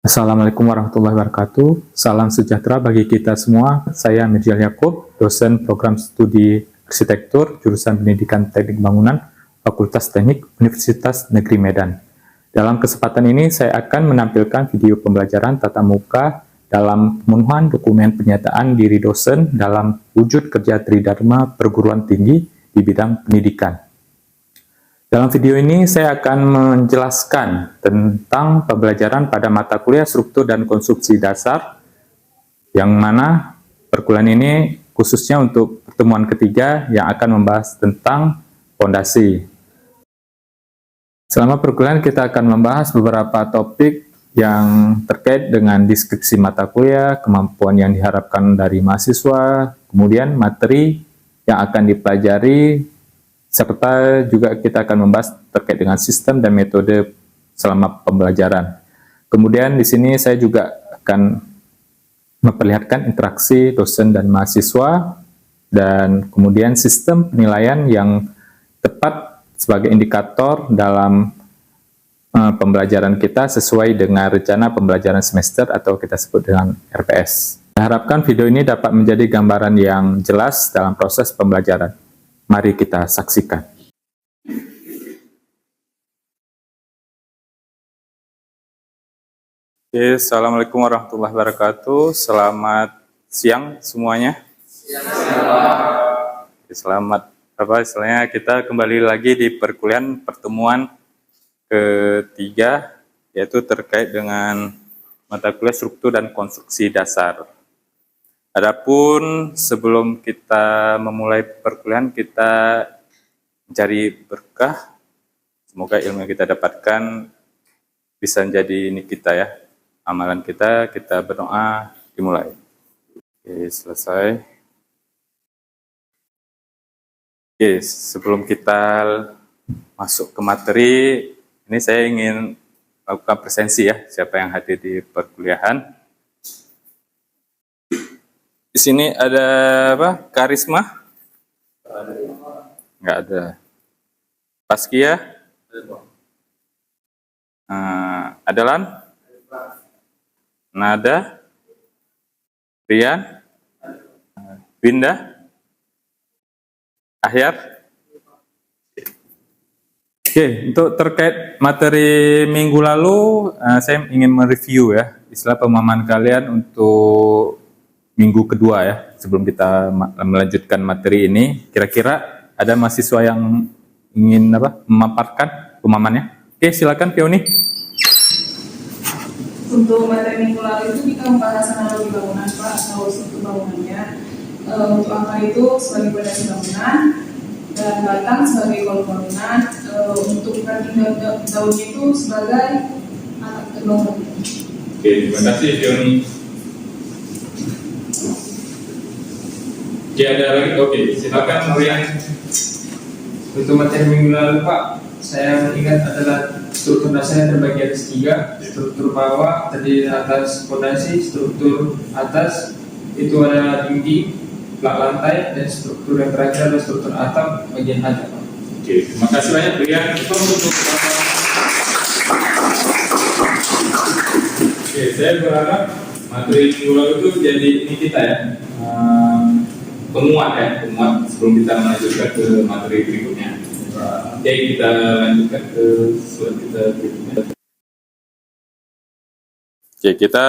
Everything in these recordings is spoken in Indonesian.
Assalamualaikum warahmatullahi wabarakatuh. Salam sejahtera bagi kita semua. Saya Mirjal Yakub, dosen program studi arsitektur, jurusan pendidikan teknik bangunan, Fakultas Teknik Universitas Negeri Medan. Dalam kesempatan ini, saya akan menampilkan video pembelajaran tatap muka dalam pemenuhan dokumen pernyataan diri dosen dalam wujud kerja Tridharma perguruan tinggi di bidang pendidikan. Dalam video ini saya akan menjelaskan tentang pembelajaran pada mata kuliah struktur dan konstruksi dasar, yang mana perkuliahan ini khususnya untuk pertemuan ketiga yang akan membahas tentang fondasi. Selama perkuliahan kita akan membahas beberapa topik yang terkait dengan deskripsi mata kuliah, kemampuan yang diharapkan dari mahasiswa, kemudian materi yang akan dipelajari, serta juga kita akan membahas terkait dengan sistem dan metode selama pembelajaran. Kemudian di sini saya juga akan memperlihatkan interaksi dosen dan mahasiswa, dan kemudian sistem penilaian yang tepat sebagai indikator dalam pembelajaran kita sesuai dengan rencana pembelajaran semester atau kita sebut dengan RPS. Saya harapkan video ini dapat menjadi gambaran yang jelas dalam proses pembelajaran. Mari kita saksikan. Oke, Assalamualaikum warahmatullahi wabarakatuh. Selamat siang semuanya. Selamat istilahnya kita kembali lagi di perkuliahan pertemuan ketiga, yaitu terkait dengan mata kuliah struktur dan konstruksi dasar. Adapun sebelum kita memulai perkuliahan, kita mencari berkah. Semoga ilmu yang kita dapatkan bisa menjadi ini kita ya, amalan kita berdoa, dimulai. Oke, selesai. Oke, sebelum kita masuk ke materi, ini saya ingin lakukan presensi ya, siapa yang hadir di perkuliahan. Di sini ada apa? Karisma? Nggak ada. Paskia? Adalan? Nada? Rian? Winda? Ahyar? Oke, untuk terkait materi minggu lalu, saya ingin mereview ya, istilah pemahaman kalian untuk minggu kedua ya, sebelum kita melanjutkan materi ini. Kira-kira ada mahasiswa yang ingin memaparkan pemahamannya? Oke, silakan Pioni. Untuk materi minggu lalu itu kita membahas analogi bangunan Pak, atau struktur bangunannya. Untuk angka itu sebagai fondasi bangunan dan batang sebagai kolom bangunan. Untuk ranting daunnya itu sebagai atap bangunan. Oke, terima kasih Pioni. Oke, ada lagi? Oke, silakan Rian. Untuk materi minggu lalu Pak, saya ingat adalah struktur dasar terbagi atas 3. Struktur bawah terdiri atas fondasi, struktur atas itu ada dinding, plak lantai, dan struktur yang terakhir adalah struktur atap bagian atap. Oke, terima kasih banyak Rian. Oke, saya berharap materi minggu lalu itu jadi ini kita ya, penguat sebelum kita melanjutkan ke materi berikutnya. Oke, kita lanjutkan ke slide kita berikutnya. Oke, kita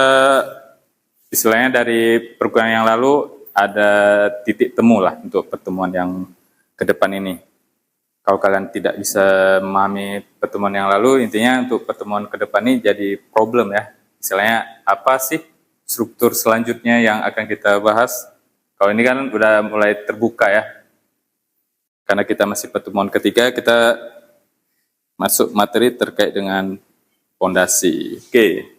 istilahnya dari perkuliahan yang lalu ada titik temu lah untuk pertemuan yang ke depan ini. Kalau kalian tidak bisa memahami pertemuan yang lalu, intinya untuk pertemuan ke depan ini jadi problem ya. Istilahnya apa sih struktur selanjutnya yang akan kita bahas? Kalau ini kan udah mulai terbuka ya. Karena kita masih pertemuan ketiga, kita masuk materi terkait dengan fondasi. Oke.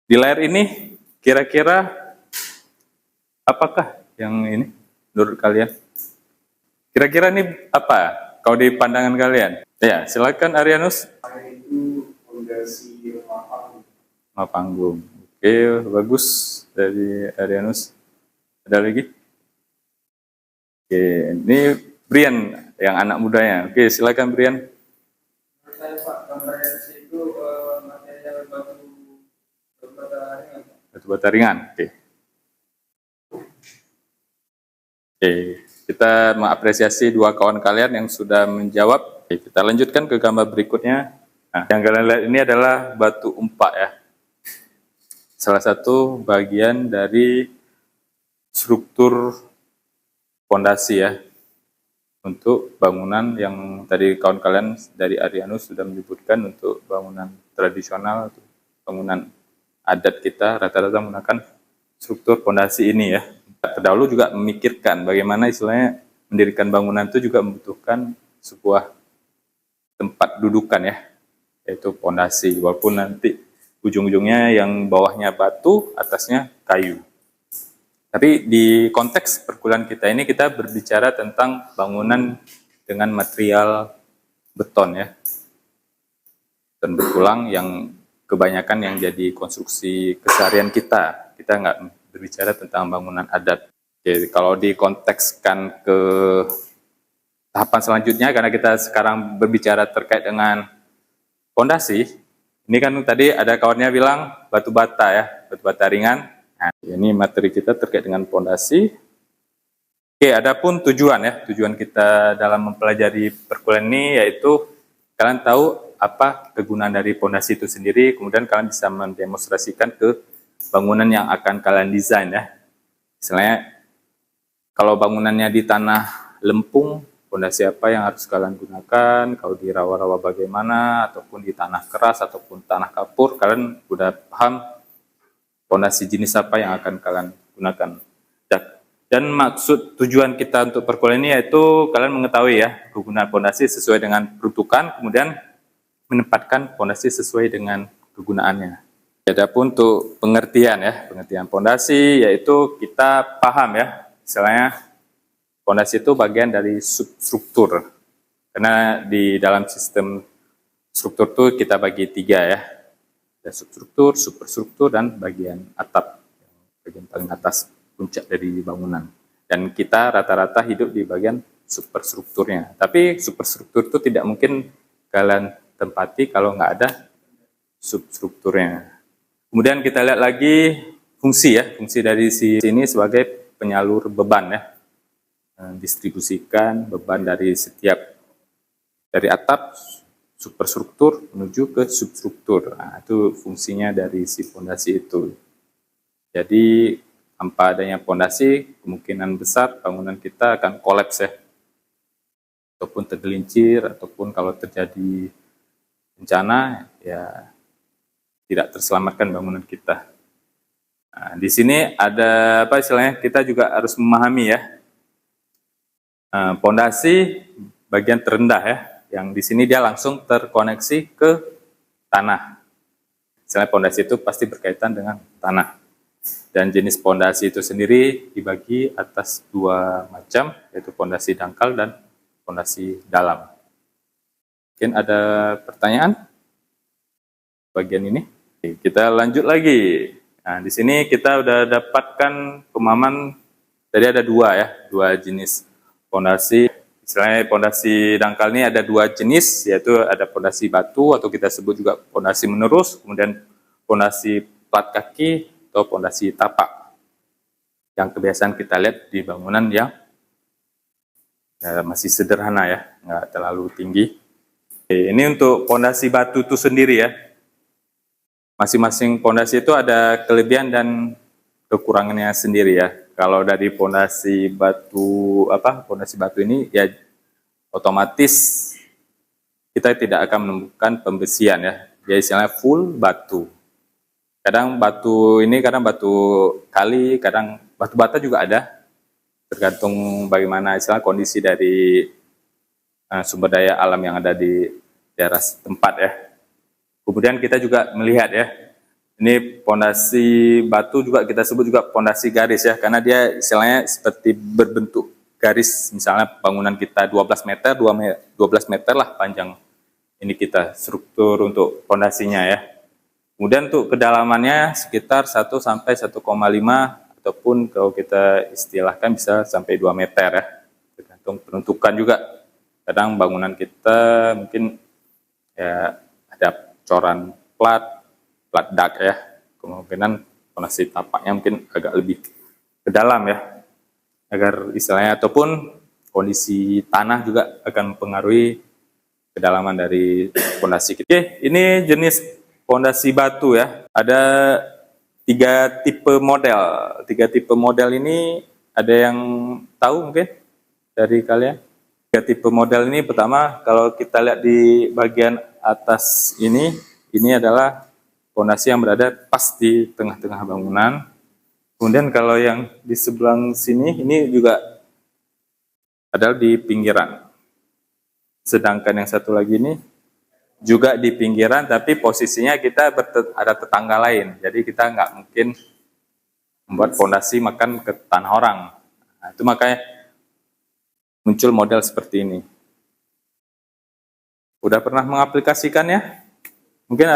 Di layar ini kira-kira apakah yang ini menurut kalian? Kira-kira ini apa kalau di pandangan kalian? Ya, silakan Arianus. Itu fondasi Rumah panggung. Oke, bagus dari Arianus. Ada lagi? Oke, ini Brian yang anak mudanya. Oke, silakan Brian. Menurut saya Pak, gambarnya itu material batu batu bata ringan. Oke, kita mengapresiasi dua kawan kalian yang sudah menjawab. Oke, kita lanjutkan ke gambar berikutnya. Nah, yang kalian lihat ini adalah batu umpak ya. Salah satu bagian dari struktur fondasi ya, untuk bangunan yang tadi kawan kalian dari Arianus sudah menyebutkan untuk bangunan tradisional, bangunan adat kita rata-rata menggunakan struktur fondasi ini ya. Terdahulu juga memikirkan bagaimana istilahnya mendirikan bangunan itu juga membutuhkan sebuah tempat dudukan ya, yaitu fondasi, walaupun nanti ujung-ujungnya yang bawahnya batu, atasnya kayu. Tapi di konteks perkuliahan kita ini kita berbicara tentang bangunan dengan material beton ya. Dan berulang yang kebanyakan yang jadi konstruksi keseharian kita. Kita nggak berbicara tentang bangunan adat. Oke, kalau dikontekskan ke tahapan selanjutnya, karena kita sekarang berbicara terkait dengan fondasi, ini kan tadi ada kawannya bilang batu bata ya, batu bata ringan. Nah, ini materi kita terkait dengan fondasi. Oke, adapun tujuan ya, tujuan kita dalam mempelajari perkuliahan ini yaitu kalian tahu apa kegunaan dari fondasi itu sendiri, kemudian kalian bisa mendemonstrasikan ke bangunan yang akan kalian desain ya. Misalnya kalau bangunannya di tanah lempung, fondasi apa yang harus kalian gunakan, kalau di rawa-rawa bagaimana, ataupun di tanah keras ataupun tanah kapur, kalian sudah paham fondasi jenis apa yang akan kalian gunakan. Dan maksud tujuan kita untuk perkuliahan ini yaitu kalian mengetahui ya kegunaan fondasi sesuai dengan peruntukan, kemudian menempatkan fondasi sesuai dengan kegunaannya. Adapun untuk pengertian ya, pengertian fondasi yaitu kita paham ya, misalnya fondasi itu bagian dari substruktur. Karena di dalam sistem struktur itu kita bagi tiga ya. Ada substruktur, superstruktur, dan bagian atap, bagian paling atas puncak dari bangunan. Dan kita rata-rata hidup di bagian superstrukturnya. Tapi superstruktur itu tidak mungkin kalian tempati kalau nggak ada substrukturnya. Kemudian kita lihat lagi fungsi ya, fungsi dari sini sebagai penyalur beban ya, distribusikan beban dari atap superstruktur menuju ke substruktur. Nah, itu fungsinya dari si fondasi itu. Jadi tanpa adanya fondasi, kemungkinan besar bangunan kita akan kolaps ya, ataupun tergelincir, ataupun kalau terjadi bencana ya tidak terselamatkan bangunan kita. Nah, di sini ada apa istilahnya, kita juga harus memahami ya, fondasi bagian terendah ya, yang di sini dia langsung terkoneksi ke tanah. Misalnya fondasi itu pasti berkaitan dengan tanah. Dan jenis fondasi itu sendiri dibagi atas dua macam, yaitu fondasi dangkal dan fondasi dalam. Mungkin ada pertanyaan bagian ini? Oke, kita lanjut lagi. Nah, di sini kita udah dapatkan pemahaman, tadi ada dua jenis fondasi. Misalnya fondasi dangkal ini ada dua jenis, yaitu ada fondasi batu atau kita sebut juga fondasi menerus, kemudian fondasi plat kaki atau fondasi tapak. Yang kebiasaan kita lihat di bangunan yang masih sederhana ya, nggak terlalu tinggi. Oke, ini untuk fondasi batu itu sendiri ya. Masing-masing fondasi itu ada kelebihan dan kekurangannya sendiri ya. Kalau dari fondasi batu ini ya otomatis kita tidak akan menemukan pembesian ya. Jadi istilahnya full batu. Kadang batu kali, kadang batu bata juga ada. Tergantung bagaimana istilah kondisi dari sumber daya alam yang ada di daerah tempat ya. Kemudian kita juga melihat ya, ini fondasi batu juga kita sebut juga fondasi garis ya, karena dia istilahnya seperti berbentuk garis. Misalnya bangunan kita 12 meter lah panjang ini kita struktur untuk fondasinya ya. Kemudian untuk kedalamannya sekitar 1 sampai 1,5 ataupun kalau kita istilahkan bisa sampai 2 meter ya. Tergantung penentukan juga. Kadang bangunan kita mungkin ya ada coran plat dak ya. Kemungkinan Fondasi tapaknya mungkin agak lebih ke dalam ya, agar istilahnya ataupun kondisi tanah juga akan mempengaruhi kedalaman dari fondasi kita. Oke, ini jenis fondasi batu ya. Ada tiga tipe model. Tiga tipe model ini ada yang tahu mungkin dari kalian? Tiga tipe model ini, pertama kalau kita lihat di bagian atas ini adalah fondasi yang berada pas di tengah-tengah bangunan. Kemudian kalau yang di sebelah sini ini juga adalah di pinggiran. Sedangkan yang satu lagi ini juga di pinggiran, tapi posisinya kita ada tetangga lain. Jadi kita nggak mungkin membuat fondasi makan ke tanah orang. Nah, itu makanya muncul model seperti ini. Udah pernah mengaplikasikannya? Mungkin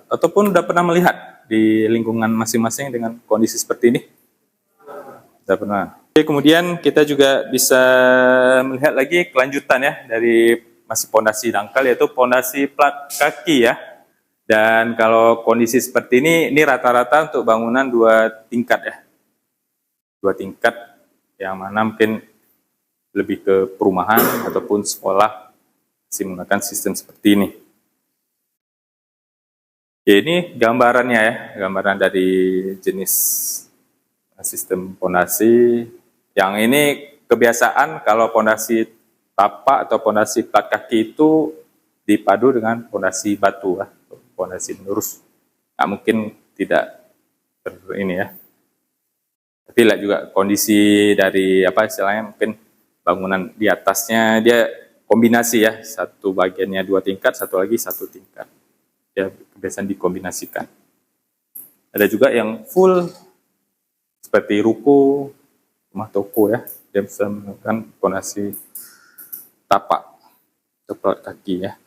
ataupun udah pernah melihat di lingkungan masing-masing dengan kondisi seperti ini? Udah pernah. Oke, kemudian kita juga bisa melihat lagi kelanjutan ya dari masih fondasi dangkal, yaitu fondasi plat kaki ya. Dan kalau kondisi seperti ini rata-rata untuk bangunan 2 tingkat ya. 2 tingkat yang mana mungkin lebih ke perumahan ataupun sekolah masih menggunakan sistem seperti ini. Ya, ini gambarannya ya, gambaran dari jenis sistem fondasi. Yang ini kebiasaan kalau fondasi tapak atau fondasi plat kaki itu dipadu dengan fondasi batu ya, fondasi lurus. Nggak mungkin tidak ini ya. Tapi lihat juga kondisi dari apa istilahnya, mungkin bangunan di atasnya dia kombinasi ya, satu bagiannya 2 tingkat, satu lagi 1 tingkat. Ya kebiasaan dikombinasikan. Ada juga yang full seperti ruko, rumah toko ya, dia bisa menggunakan fondasi tapak atau plat kaki ya.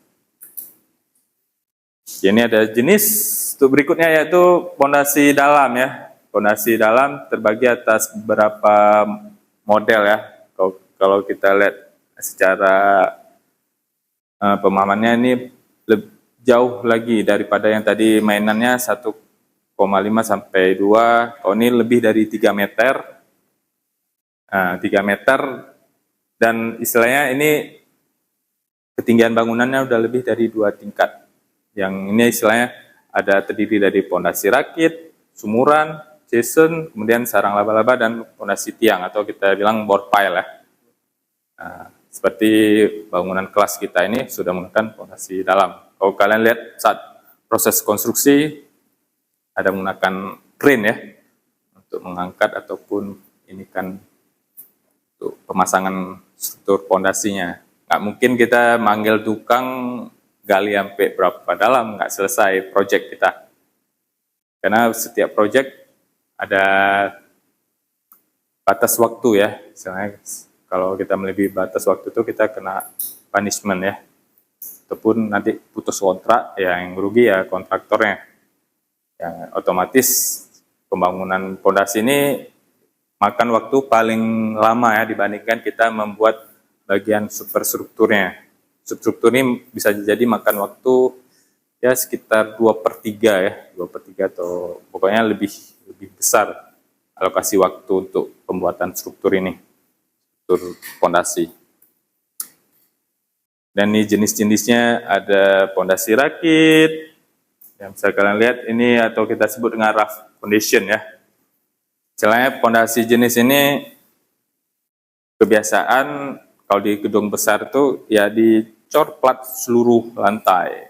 Ini ada jenis untuk berikutnya yaitu fondasi dalam ya. Fondasi dalam terbagi atas beberapa model ya. Kalau kita lihat secara pemahamannya ini lebih jauh lagi daripada yang tadi mainannya 1,5 sampai 2, kalau ini lebih dari 3 meter. Nah, 3 meter dan istilahnya ini ketinggian bangunannya udah lebih dari 2 tingkat. Yang ini istilahnya ada terdiri dari fondasi rakit, sumuran, jason, kemudian sarang laba-laba dan fondasi tiang atau kita bilang board pile ya. Nah, seperti bangunan kelas kita ini sudah menggunakan fondasi dalam. Kalau kalian lihat saat proses konstruksi ada menggunakan crane ya untuk mengangkat ataupun ini kan untuk pemasangan struktur fondasinya. Nggak mungkin kita manggil tukang gali sampai berapa dalam, nggak selesai project kita. Karena setiap project ada batas waktu ya. Misalnya kalau kita melebihi batas waktu itu kita kena punishment ya. Ataupun nanti putus kontrak, ya yang rugi ya kontraktornya. Yang otomatis pembangunan fondasi ini makan waktu paling lama ya dibandingkan kita membuat bagian superstrukturnya. Substruktur ini bisa jadi makan waktu ya sekitar 2/3 ya, 2/3 atau pokoknya lebih besar alokasi waktu untuk pembuatan struktur ini, struktur fondasi. Dan ini jenis-jenisnya ada fondasi rakit, yang bisa kalian lihat ini atau kita sebut dengan rough foundation ya. Misalnya fondasi jenis ini kebiasaan kalau di gedung besar itu ya dicor plat seluruh lantai.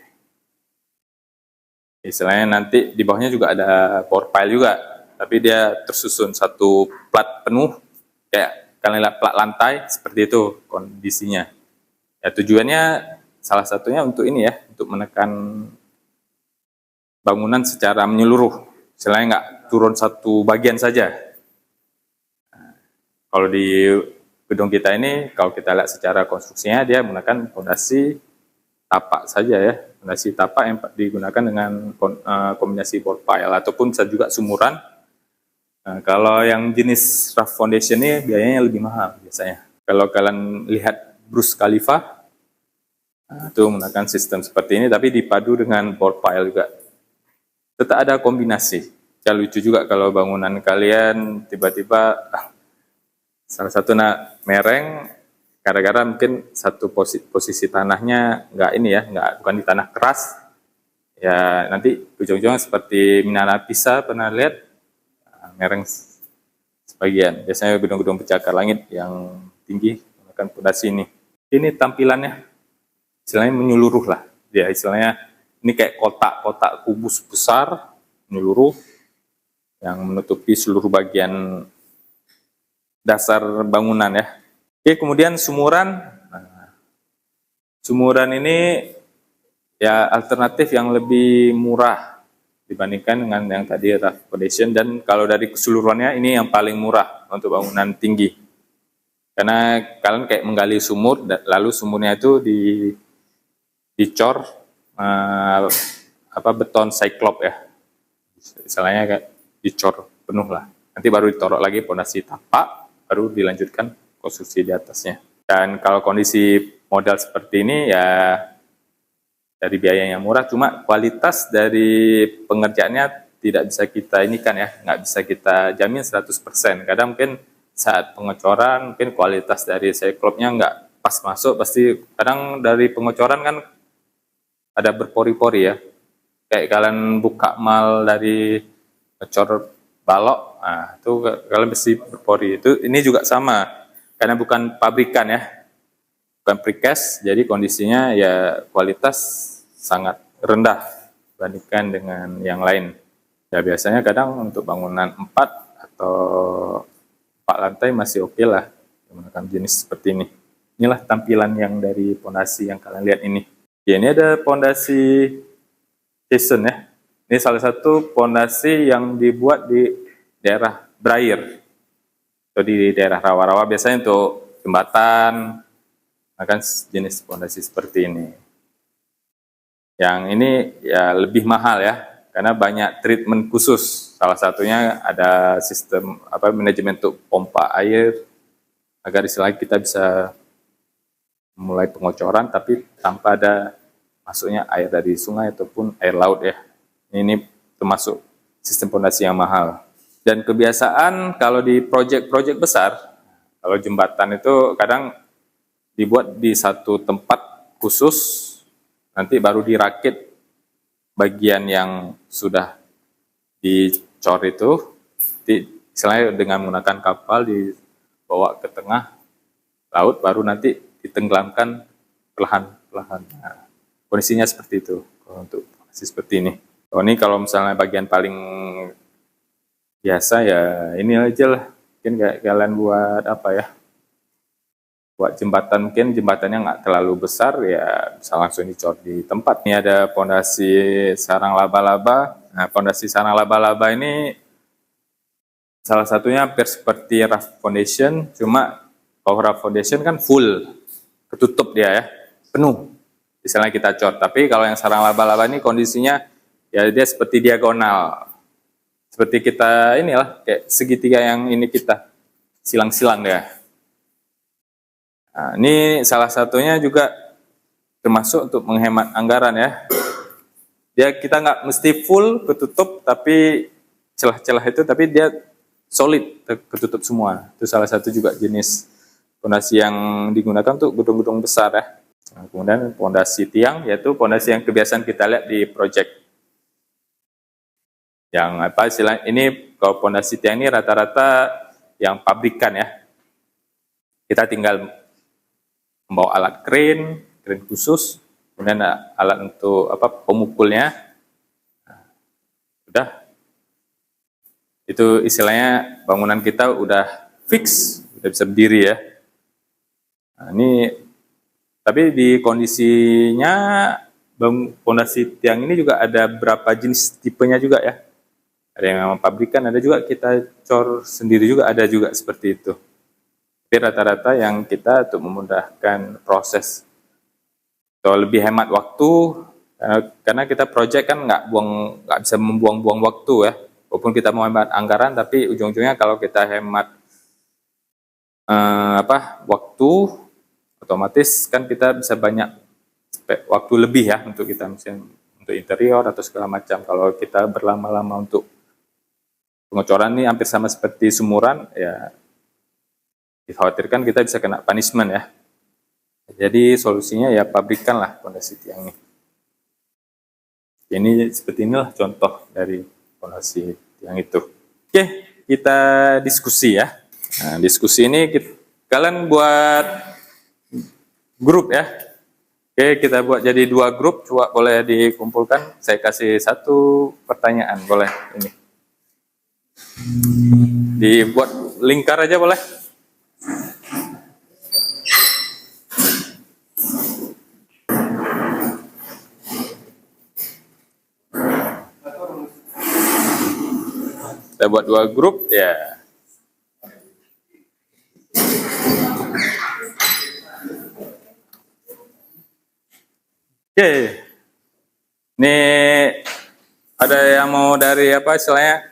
Istilahnya nanti di bawahnya juga ada board pile juga, tapi dia tersusun satu plat penuh, kayak kalian lihat plat lantai seperti itu kondisinya. Ya tujuannya salah satunya untuk ini ya, untuk menekan bangunan secara menyeluruh, istilahnya nggak turun satu bagian saja. Nah, kalau di gedung kita ini, kalau kita lihat secara konstruksinya, dia menggunakan fondasi tapak saja ya, fondasi tapak yang digunakan dengan kombinasi board pile ataupun bisa juga sumuran. Nah, kalau yang jenis rough foundation ini biayanya lebih mahal biasanya. Kalau kalian lihat Burj Khalifa, nah, itu menggunakan sistem seperti ini, tapi dipadu dengan board pile juga. Tetap ada kombinasi. ya lucu juga kalau bangunan kalian tiba-tiba salah satu mereng gara-gara mungkin satu posisi tanahnya nggak ini ya, bukan di tanah keras. Ya nanti ujung-ujungnya seperti Menara Pisa, pernah lihat mereng sebagian. Biasanya gedung-gedung pencakar langit yang tinggi menggunakan fondasi ini. Ini tampilannya istilahnya menyeluruh lah. Ya istilahnya ini kayak kotak-kotak kubus besar menyeluruh yang menutupi seluruh bagian dasar bangunan ya. Oke, kemudian sumuran. Nah, sumuran ini ya alternatif yang lebih murah dibandingkan dengan yang tadi rough foundation, dan kalau dari keseluruhannya ini yang paling murah untuk bangunan tinggi. Karena kalian kayak menggali sumur, lalu sumurnya itu dicor beton cyclop ya. Misalnya kayak dicor penuh lah. Nanti baru ditorok lagi pondasi tapak, baru dilanjutkan konstruksi di atasnya. Dan kalau kondisi modal seperti ini ya dari biaya yang murah, cuma kualitas dari pengerjaannya tidak bisa kita nggak bisa kita jamin 100%. Kadang mungkin saat pengecoran mungkin kualitas dari cyclopnya nggak pas masuk, pasti kadang dari pengecoran kan ada berpori-pori ya. Kayak kalian buka mal dari ngecor balok, nah itu kalian pasti berpori. Ini juga sama, karena bukan pabrikan ya, bukan precast, jadi kondisinya ya kualitas sangat rendah dibandingkan dengan yang lain. Ya biasanya kadang untuk bangunan 4 atau 4 lantai masih oke lah menggunakan jenis seperti ini. Inilah tampilan yang dari pondasi yang kalian lihat ini. Ya, ini ada pondasi Jason ya. Ini salah satu pondasi yang dibuat di daerah Brair atau di daerah rawa-rawa, biasanya untuk jembatan, akan jenis pondasi seperti ini. Yang ini ya lebih mahal ya, karena banyak treatment khusus. Salah satunya ada sistem manajemen untuk pompa air, agar istilahnya kita bisa mulai pengocoran tapi tanpa ada masuknya air dari sungai ataupun air laut ya. Ini termasuk sistem pondasi yang mahal. Dan kebiasaan kalau di proyek-proyek besar, kalau jembatan itu kadang dibuat di satu tempat khusus, nanti baru dirakit bagian yang sudah dicor itu, istilahnya dengan menggunakan kapal dibawa ke tengah laut, baru nanti ditenggelamkan perlahan-lahan. Nah, kondisinya seperti itu untuk kondisi seperti ini. Ini kalau misalnya bagian paling biasa ya ini aja lah. Mungkin kayak kalian buat buat jembatan, mungkin jembatannya nggak terlalu besar ya bisa langsung dicor di tempat. Ini ada pondasi sarang laba-laba. Nah, pondasi sarang laba-laba ini salah satunya hampir seperti rough foundation, cuma kalau rough foundation kan full, ketutup dia ya, penuh. Misalnya kita cor, tapi kalau yang sarang laba-laba ini kondisinya ya dia seperti diagonal. Seperti kita kayak segitiga yang ini kita silang-silang ya. Nah, ini salah satunya juga termasuk untuk menghemat anggaran ya. Kita nggak mesti full ketutup, tapi celah-celah itu tapi dia solid ketutup semua. Itu salah satu juga jenis pondasi yang digunakan untuk gedung-gedung besar ya. Nah, kemudian pondasi tiang, yaitu pondasi yang kebiasaan kita lihat di proyek. Yang istilahnya ini kalau pondasi tiang ini rata-rata yang pabrikan ya. Kita tinggal membawa alat crane khusus, kemudian alat untuk pemukulnya. Nah, udah. Itu istilahnya bangunan kita udah fix, udah bisa berdiri ya. Nah, ini tapi di kondisinya pondasi tiang ini juga ada berapa jenis tipenya juga ya. Ada yang memang pabrikan, ada juga kita cor sendiri juga, ada juga seperti itu. Tapi rata-rata yang kita untuk memudahkan proses atau lebih hemat waktu, karena kita project kan nggak bisa membuang-buang waktu ya. Walaupun kita mau hemat anggaran, tapi ujung-ujungnya kalau kita hemat waktu, otomatis kan kita bisa banyak waktu lebih ya untuk kita misalnya untuk interior atau segala macam. Kalau kita berlama-lama untuk pengecoran ini hampir sama seperti sumuran, ya dikhawatirkan kita bisa kena punishment ya. Jadi solusinya ya pabrikanlah fondasi tiang ini. Ini seperti inilah contoh dari fondasi tiang itu. Oke, kita diskusi ya. Nah, diskusi ini kalian buat grup ya. Oke, kita buat jadi 2 grup, coba boleh dikumpulkan. Saya kasih 1 pertanyaan, boleh ini. Dibuat lingkar aja boleh. Saya buat 2 grup ya. Oke. Ini ada yang mau dari apa istilahnya?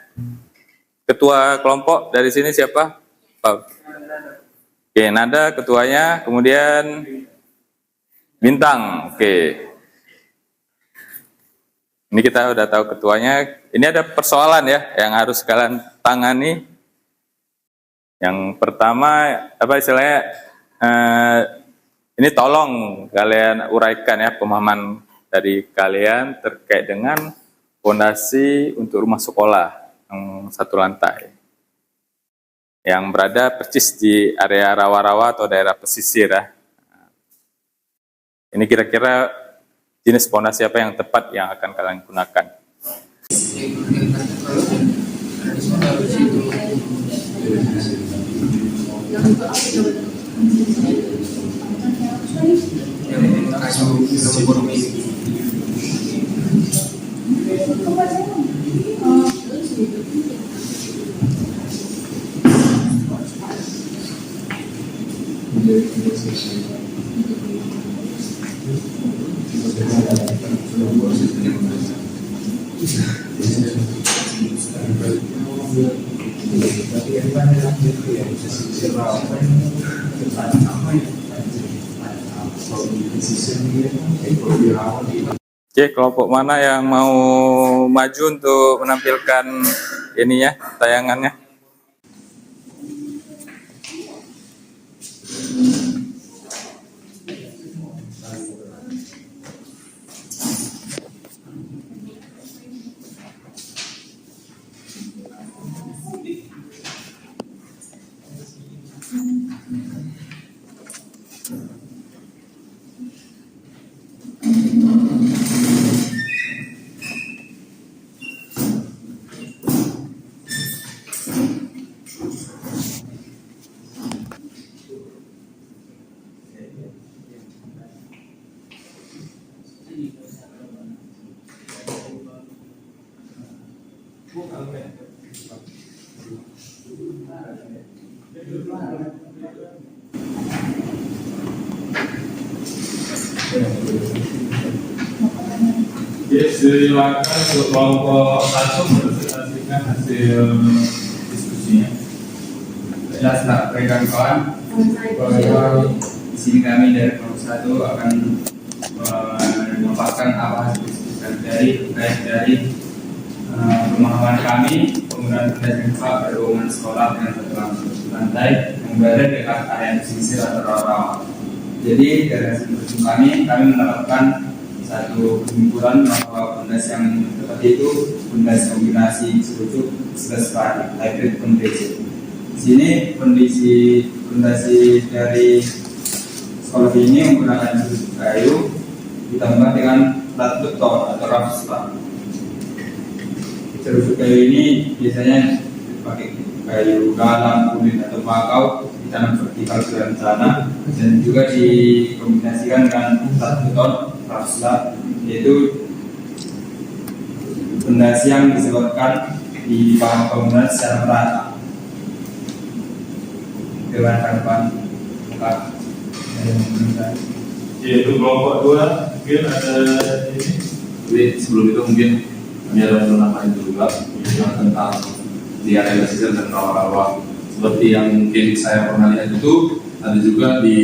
Ketua kelompok dari sini siapa? Oke, Nada ketuanya, kemudian Bintang. Oke. Ini kita udah tahu ketuanya. Ini ada persoalan ya yang harus kalian tangani. Yang pertama apa istilahnya? Ini tolong kalian uraikan ya pemahaman dari kalian terkait dengan fondasi untuk rumah sekolah yang 1 lantai yang berada persis di area rawa-rawa atau daerah pesisir ya. Ini kira-kira jenis fondasi apa yang tepat yang akan kalian gunakan? Oke, kelompok mana yang mau maju untuk menampilkan ini ya, tayangannya? Silakan untuk kelompok 1 mempresentasikan hasil diskusinya. Jelas tak kawan bahwa di sini kami dari kelompok 1 akan memaparkan apa hasil diskusi dari pemahaman kami penggunaan fondasi gempa berhubungan sekolah dengan 1 lantai yang berada dekat area pesisir atau rawa-rawa. Jadi dari hasil diskusi kami mendapatkan satu kesimpulan bahwa fondasi yang tepat itu fondasi kombinasi serucuk /padi hybrid foundation. Di sini fondasi dari sekolah ini menggunakan serucuk kayu ditambah dengan plat beton atau rough slab. Serucuk kayu ini biasanya dipakai kayu galang, kulit atau bakau ditanam vertikal ke dalam tanah dan juga dikombinasikan dengan plat beton rough slab, yaitu fondasi yang disebabkan di bawah bangunan secara merata dengan harapan muka Yaitu kelompok 2 mungkin ada ini. Jadi sebelum itu mungkin kami ada penambahan juga tentang di area pesisir dan rawa-rawa. Seperti yang mungkin saya pernah lihat itu ada juga di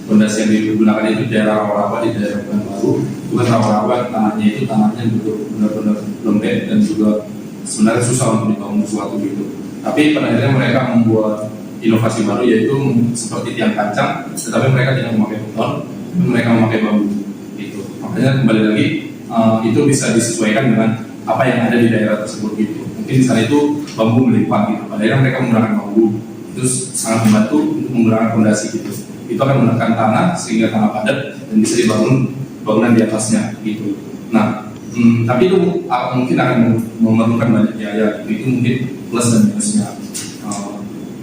fondasi yang digunakan itu daerah rawa-rawa di daerah Pekanbaru. Bukan rawa-rawa, tanahnya itu benar-benar lembek dan juga sebenarnya susah untuk dibangun sesuatu gitu. Tapi pada akhirnya mereka membuat inovasi baru, yaitu seperti tiang kancang, tetapi mereka tidak memakai beton, mereka memakai bambu gitu. Makanya kembali lagi itu bisa disesuaikan dengan apa yang ada di daerah tersebut gitu. Mungkin di sana itu bambu melimpah gitu, pada akhirnya mereka menggunakan bambu, itu sangat membantu untuk menggunakan fondasi gitu. Itu akan menekan tanah sehingga tanah padat dan bisa dibangun bangunan di atasnya gitu. Nah, tapi itu mungkin akan memerlukan banyak biaya gitu. Itu mungkin plus dan minusnya.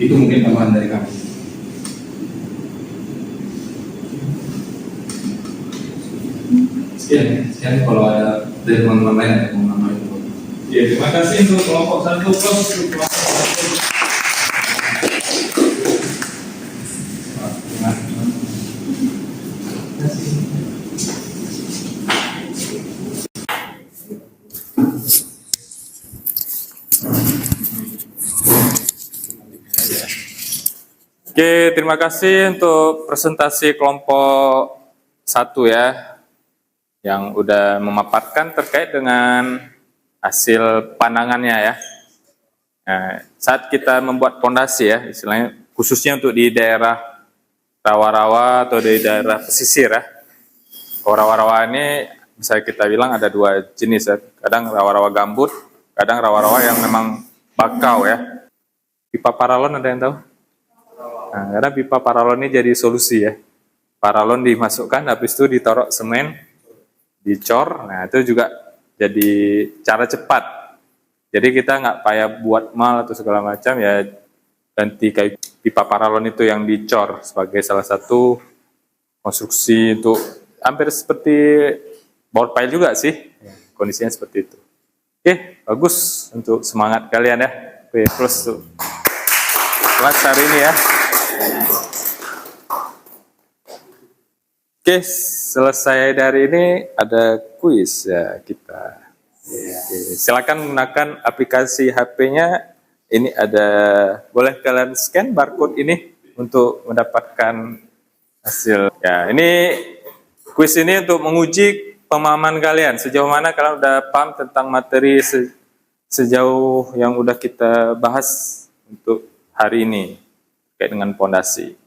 Itu mungkin tambahan dari kami. Sekian kalau ada dari teman-teman lain yang mau nambahin. Ya, terima kasih untuk kelompok 1 plus kelompok 1. Oke, terima kasih untuk presentasi kelompok 1 ya, yang udah memaparkan terkait dengan hasil pandangannya ya. Nah, saat kita membuat fondasi ya, istilahnya khususnya untuk di daerah rawa-rawa atau di daerah pesisir ya. Rawa-rawa ini bisa kita bilang ada 2 jenis ya, kadang rawa-rawa gambut, kadang rawa-rawa yang memang bakau ya. Pipa paralon ada yang tahu? Nah, karena pipa paralon ini jadi solusi ya. Paralon dimasukkan, habis itu ditaruh semen, dicor, nah itu juga jadi cara cepat. Jadi kita nggak payah buat mal atau segala macam ya, ganti kayak pipa paralon itu yang dicor sebagai salah satu konstruksi untuk hampir seperti board pile juga sih, kondisinya seperti itu. Oke, bagus untuk semangat kalian ya. Oke, plus tuh kelas hari ini ya. Oke, selesai dari ini ada kuis ya kita. Oke, silakan gunakan aplikasi HP-nya. Ini ada, boleh kalian scan barcode ini untuk mendapatkan hasil. Ya, ini kuis ini untuk menguji pemahaman kalian. Sejauh mana kalian udah paham tentang materi sejauh yang udah kita bahas untuk hari ini terkait dengan fondasi.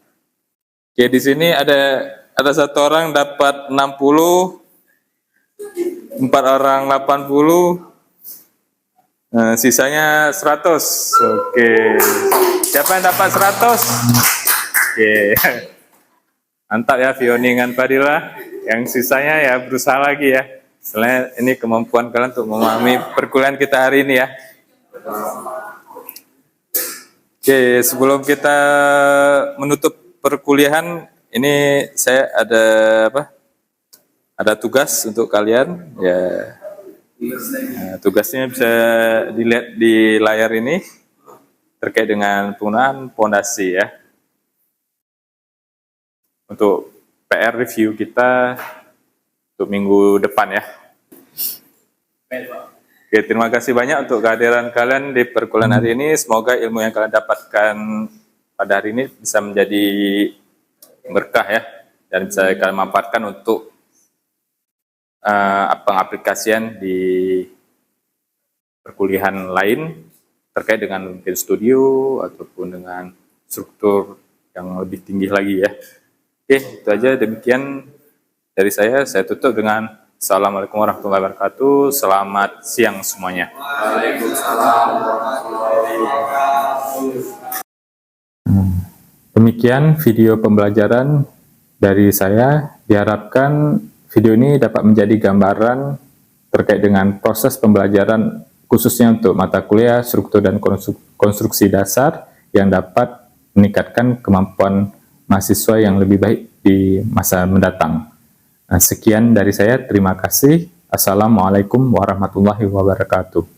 Oke, di sini ada 1 orang dapat 60, 4 orang 80, sisanya 100. Oke, siapa yang dapat 100? Oke, mantap ya Fioni dengan Fadila. Yang sisanya ya berusaha lagi ya. Soalnya ini kemampuan kalian untuk memahami perkuliahan kita hari ini ya. Oke, sebelum kita menutup perkuliahan, ini saya ada tugas untuk kalian ya. Nah, tugasnya bisa dilihat di layar ini terkait dengan penggunaan fondasi ya. Untuk PR review kita untuk minggu depan ya. Oke, terima kasih banyak untuk kehadiran kalian di perkuliahan hari ini. Semoga ilmu yang kalian dapatkan pada hari ini bisa menjadi berkah ya, dan bisa kalian manfaatkan untuk pengaplikasian di perkuliahan lain terkait dengan mungkin studio ataupun dengan struktur yang lebih tinggi lagi ya. Oke, itu aja, demikian dari saya tutup dengan Assalamualaikum warahmatullahi wabarakatuh. Selamat siang semuanya. Waalaikumsalam warahmatullahi wabarakatuh. Demikian video pembelajaran dari saya. Diharapkan video ini dapat menjadi gambaran terkait dengan proses pembelajaran khususnya untuk mata kuliah struktur dan konstruksi dasar yang dapat meningkatkan kemampuan mahasiswa yang lebih baik di masa mendatang. Nah, sekian dari saya, terima kasih. Assalamualaikum warahmatullahi wabarakatuh.